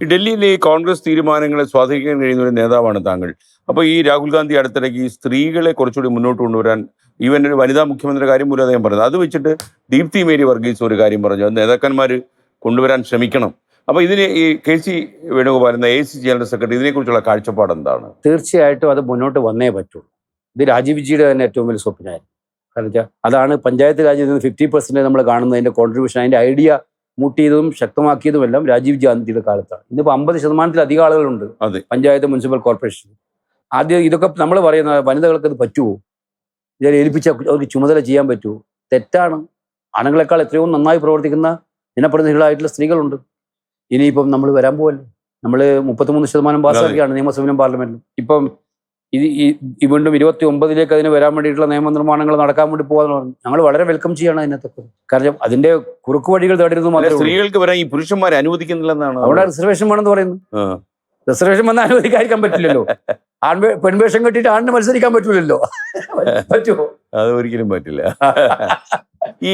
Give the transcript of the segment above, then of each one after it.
ഈ ഡൽഹിയിലെ ഈ കോൺഗ്രസ് തീരുമാനങ്ങളെ സ്വാധീനിക്കാൻ കഴിയുന്ന ഒരു നേതാവാണ് താങ്കൾ. അപ്പോൾ ഈ രാഹുൽ ഗാന്ധി അടുത്തിടയ്ക്ക് ഈ സ്ത്രീകളെ കുറച്ചുകൂടി മുന്നോട്ട് കൊണ്ടുവരാൻ ഈവൻ ഒരു വനിതാ മുഖ്യമന്ത്രിയുടെ കാര്യം പോലും അദ്ദേഹം പറഞ്ഞത്. അത് വെച്ചിട്ട് ദീപ്തി മേരി വർഗീസ് ഒരു കാര്യം പറഞ്ഞു, അത് നേതാക്കന്മാർ കൊണ്ടുവരാൻ ശ്രമിക്കണം. അപ്പോൾ ഇതിന് ഈ കെ സി വേണുഗോപാൽ എന്ന AICC ജനറൽ സെക്രട്ടറി ഇതിനെക്കുറിച്ചുള്ള കാഴ്ചപ്പാട് എന്താണ്? തീർച്ചയായിട്ടും അത് മുന്നോട്ട് വന്നേ പറ്റുള്ളൂ. ഇത് രാജീവ് ജിയുടെ തന്നെ ഏറ്റവും വലിയ സ്വപ്നമായിരുന്നു. കാരണം വെച്ചാൽ അതാണ് പഞ്ചായത്ത് രാജിൽ നിന്ന് 50% നമ്മൾ കാണുന്നതിൻ്റെ കോൺട്രിബ്യൂഷൻ, അതിൻ്റെ ഐഡിയ മൂട്ടിയതും ശക്തമാക്കിയതുമെല്ലാം രാജീവ് ഗാന്ധിയുടെ കാലത്താണ്. ഇന്നിപ്പോൾ 50%-ലധികം ആളുകളുണ്ട് പഞ്ചായത്ത് മുനിസിപ്പൽ കോർപ്പറേഷൻ. ആദ്യം ഇതൊക്കെ നമ്മൾ പറയുന്ന വനിതകൾക്ക് ഇത് പറ്റുമോ, ഇതിനെ ഏൽപ്പിച്ച അവർക്ക് ചുമതല ചെയ്യാൻ പറ്റുമോ? തെറ്റാണ്. ആണുങ്ങളെക്കാൾ എത്രയോ നന്നായി പ്രവർത്തിക്കുന്ന ജനപ്രതിനിധികളായിട്ടുള്ള സ്ത്രീകളുണ്ട്. ഇനിയിപ്പം നമ്മൾ വരാൻ പോവല്ലേ, നമ്മൾ 33% പാസ്സാക്കിയാണ് നിയമസഭയിലും പാർലമെന്റിലും. ഇപ്പം ഈ വീണ്ടും 29 അതിന് വരാൻ വേണ്ടിയിട്ടുള്ള നിയമനിർമ്മാണങ്ങൾ നടക്കാൻ വേണ്ടി പോകാന്ന് പറഞ്ഞു. ഞങ്ങൾ വളരെ വെൽക്കം ചെയ്യണം അതിനകത്തൊക്കെ. കാരണം അതിന്റെ കുറുക്കു വഴികൾ തേടരുത് മാത്രമേ. സ്ത്രീകൾക്ക് വരാൻ ഈ പുരുഷന്മാരെ അനുവദിക്കുന്നില്ലെന്നാണ്. അവിടെ റിസർവേഷൻ വേണമെന്ന് പറയുന്നു. റിസർവേഷൻ വന്നാൽ അനുവദിക്കാതിരിക്കാൻ പറ്റില്ലല്ലോ. പെൺവേഷം കെട്ടിയിട്ട് ആണിന് മത്സരിക്കാൻ പറ്റില്ലല്ലോ. പറ്റുമോ? അത് ഒരിക്കലും പറ്റില്ല. ഈ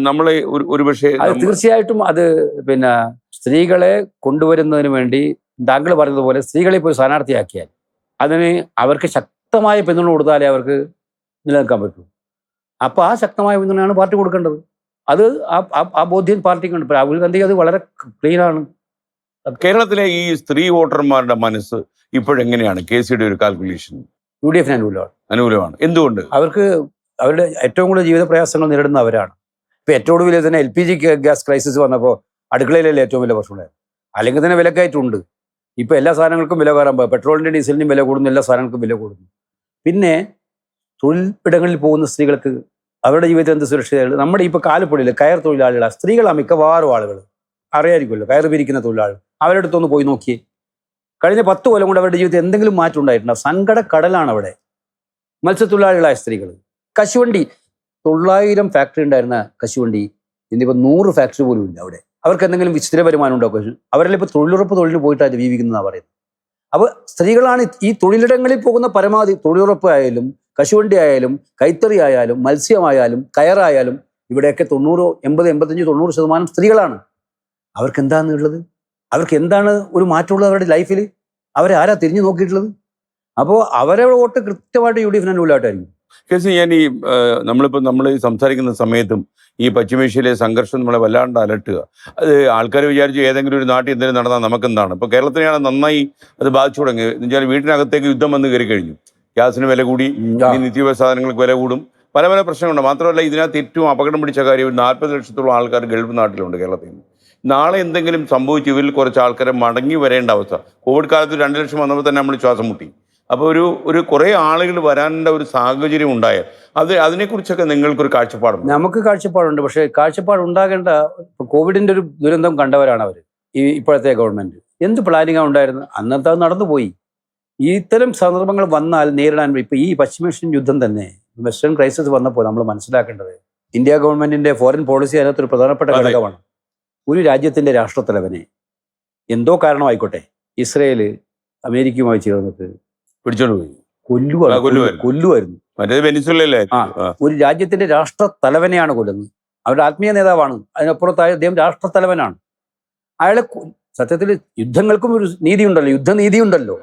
നമ്മളെ ഒരുപക്ഷെ തീർച്ചയായിട്ടും അത് പിന്നെ സ്ത്രീകളെ കൊണ്ടുവരുന്നതിന് വേണ്ടി താങ്കൾ പറഞ്ഞതുപോലെ സ്ത്രീകളെ ഇപ്പോൾ സ്ഥാനാർത്ഥിയാക്കിയാൽ അതിന് അവർക്ക് ശക്തമായ പിന്തുണ കൊടുത്താലേ അവർക്ക് നിലനിൽക്കാൻ പറ്റൂ. അപ്പോൾ ആ ശക്തമായ പിന്തുണയാണ് പാർട്ടി കൊടുക്കേണ്ടത്. അത് ആ ബോധ്യം പാർട്ടിക്കുണ്ട്. ഇപ്പോൾ രാഹുൽ ഗാന്ധി അത് വളരെ ക്ലീനാണ്. കേരളത്തിലെ ഈ സ്ത്രീ വോട്ടർമാരുടെ മനസ്സ് ഇപ്പോഴെങ്ങനെയാണ്? KCയുടെ ഒരു കാൽക്കുലേഷൻ UDF അനുകൂലമാണ്. എന്തുകൊണ്ട്? അവർക്ക് അവരുടെ ഏറ്റവും കൂടുതൽ ജീവിത പ്രയാസങ്ങൾ നേരിടുന്ന അവരാണ്. ഇപ്പോൾ ഏറ്റവും ഒടുവിൽ തന്നെ LPG ഗ്യാസ് ക്രൈസിസ് വന്നപ്പോൾ അടുക്കളയിലല്ലേ ഏറ്റവും വലിയ പ്രശ്നമുണ്ടായത്. അല്ലെങ്കിൽ തന്നെ വിലക്കയറ്റമുണ്ട്. ഇപ്പോൾ എല്ലാ സാധനങ്ങൾക്കും വില കയറാൻ പോകും. പെട്രോളിൻ്റെ ഡീസലിനും വില കൂടുന്നു, എല്ലാ സാധനങ്ങൾക്കും വില കൂടുന്നു. പിന്നെ തൊഴിലിടങ്ങളിൽ പോകുന്ന സ്ത്രീകൾക്ക് അവരുടെ ജീവിതത്തിൽ എന്ത് സുരക്ഷിതമാണ്? നമ്മുടെ ഇപ്പോൾ കാലപ്പൊടിയിൽ കയർ തൊഴിലാളികളാണ് സ്ത്രീകളാണ് മിക്കവാറും ആളുകൾ. അറിയായിരിക്കുമല്ലോ, കയർ പിരിക്കുന്ന തൊഴിലാളികൾ. അവരുടെ അടുത്തൊന്ന് പോയി നോക്കിയേ. കഴിഞ്ഞ 10 കൊല്ലം കൊണ്ട് അവരുടെ ജീവിതത്തിൽ എന്തെങ്കിലും മാറ്റം ഉണ്ടായിട്ടുണ്ടോ? സങ്കട കടലാണ് അവിടെ. മത്സ്യത്തൊഴിലാളികളായ സ്ത്രീകൾ, കശുവണ്ടി 900 ഫാക്ടറി ഉണ്ടായിരുന്ന കശുവണ്ടി ഇന്നിപ്പോൾ 100 ഫാക്ടറി പോലും ഇല്ല അവിടെ. അവർക്ക് എന്തെങ്കിലും സ്ഥിര വരുമാനം ഉണ്ടാക്കും. അവരെല്ലാം ഇപ്പോൾ തൊഴിലുറപ്പ് തൊഴിലിന് പോയിട്ടാണ് ജീവിക്കുന്നതാണ് പറയുന്നത്. അപ്പോൾ സ്ത്രീകളാണ് ഈ തൊഴിലിടങ്ങളിൽ പോകുന്ന പരമാവധി. തൊഴിലുറപ്പ് ആയാലും കശുവണ്ടി ആയാലും കൈത്തറി ആയാലും മത്സ്യമായാലും കയറായാലും ഇവിടെയൊക്കെ 90, 80, 85, 90% സ്ത്രീകളാണ്. അവർക്ക് എന്താണെന്നുള്ളത്, അവർക്ക് എന്താണ് ഒരു മാറ്റമുള്ളത് അവരുടെ ലൈഫിൽ? അവരെ ആരാ തിരിഞ്ഞു നോക്കിയിട്ടുള്ളത്? അപ്പോൾ അവരെ വോട്ട് കൃത്യമായിട്ട് UDF അനുകൂലമായിട്ടായിരിക്കും. ഞാൻ ഈ നമ്മൾ സംസാരിക്കുന്ന സമയത്തും ഈ പശ്ചിമേഷ്യയിലെ സംഘർഷം നമ്മളെ വല്ലാണ്ട് അലട്ടുക. അത് ആൾക്കാർ വിചാരിച്ചു ഏതെങ്കിലും ഒരു നാട്ടിൽ എന്തെങ്കിലും നടന്നാൽ നമുക്കെന്താണ്. ഇപ്പോൾ കേരളത്തിനെയാണ് നന്നായി അത് ബാധിച്ചു തുടങ്ങി. എന്നുവെച്ചാൽ വീട്ടിനകത്തേക്ക് യുദ്ധം വന്ന് കയറി കഴിഞ്ഞു. ഗ്യാസിന് വില കൂടി, ഈ നിത്യോപയോഗ സാധനങ്ങൾക്ക് വില കൂടും, പല പല പ്രശ്നങ്ങളുണ്ട്. മാത്രമല്ല ഇതിനകത്ത് ഏറ്റവും അപകടം പിടിച്ച കാര്യം 40 ലക്ഷത്തോളം ആൾക്കാർ ഗൾഫ് നാട്ടിലുണ്ട് കേരളത്തിൽ നിന്ന്. നാളെ എന്തെങ്കിലും സംഭവിച്ചു ഇവരിൽ കുറച്ച് ആൾക്കാരെ മടങ്ങി വരേണ്ട അവസ്ഥ. കോവിഡ് കാലത്ത് 2 ലക്ഷം വന്നപ്പോൾ തന്നെ നമ്മൾ ശ്വാസം മുട്ടി. അപ്പോൾ ഒരു കുറേ ആളുകൾ വരാനുള്ള ഒരു സാഹചര്യം ഉണ്ടായാൽ അതിനെക്കുറിച്ചൊക്കെ നിങ്ങൾക്കൊരു കാഴ്ചപ്പാടുണ്ട്? നമുക്ക് കാഴ്ചപ്പാടുണ്ട്. പക്ഷേ കാഴ്ചപ്പാട് ഉണ്ടാകേണ്ട, കോവിഡിൻ്റെ ഒരു ദുരന്തം കണ്ടവരാണ് അവർ. ഇപ്പോഴത്തെ ഗവൺമെൻറ് എന്ത് പ്ലാനിങ്ങാണ് ഉണ്ടായിരുന്നത്? അന്നത്തെ അത് നടന്നുപോയി. ഇത്തരം സന്ദർഭങ്ങൾ വന്നാൽ നേരിടാൻ ഇപ്പോൾ ഈ പശ്ചിമേഷ്യൻ യുദ്ധം തന്നെ, വെസ്റ്റേൺ ക്രൈസിസ് വന്നപ്പോൾ നമ്മൾ മനസ്സിലാക്കേണ്ടത് ഇന്ത്യ ഗവൺമെൻറ്റിൻ്റെ ഫോറിൻ പോളിസി അതിനകത്തൊരു പ്രധാനപ്പെട്ട ഘടകമാണ്. ഒരു രാജ്യത്തിൻ്റെ രാഷ്ട്രത്തലവനെ എന്തോ കാരണമായിക്കോട്ടെ ഇസ്രയേൽ അമേരിക്കയുമായി ചേർന്നിട്ട് പിടിച്ചോണ്ട് പോയി കൊല്ലുമായിരുന്നു. ഒരു രാജ്യത്തിന്റെ രാഷ്ട്രത്തലവനെയാണ് കൊല്ലുന്നത്. അവരുടെ ആത്മീയ നേതാവാണ്. അതിനപ്പുറത്തായ അദ്ദേഹം രാഷ്ട്രത്തലവനാണ്. അയാളെ സത്യത്തിൽ യുദ്ധങ്ങൾക്കും ഒരു നീതിയുണ്ടല്ലോ, യുദ്ധനീതിയുണ്ടല്ലോ.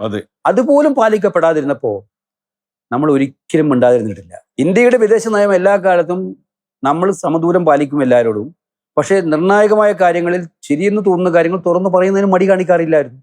അതുപോലും പാലിക്കപ്പെടാതിരുന്നപ്പോ നമ്മൾ ഒരിക്കലും മിണ്ടാതിരുന്നിട്ടില്ല. ഇന്ത്യയുടെ വിദേശ നയം എല്ലാ കാലത്തും നമ്മൾ സമദൂരം പാലിക്കും എല്ലാവരോടും. പക്ഷേ നിർണായകമായ കാര്യങ്ങളിൽ ശരിയെന്ന് തോന്നുന്ന കാര്യങ്ങൾ തുറന്നു പറയുന്നതിന് മടി കാണിക്കാറില്ലായിരുന്നു.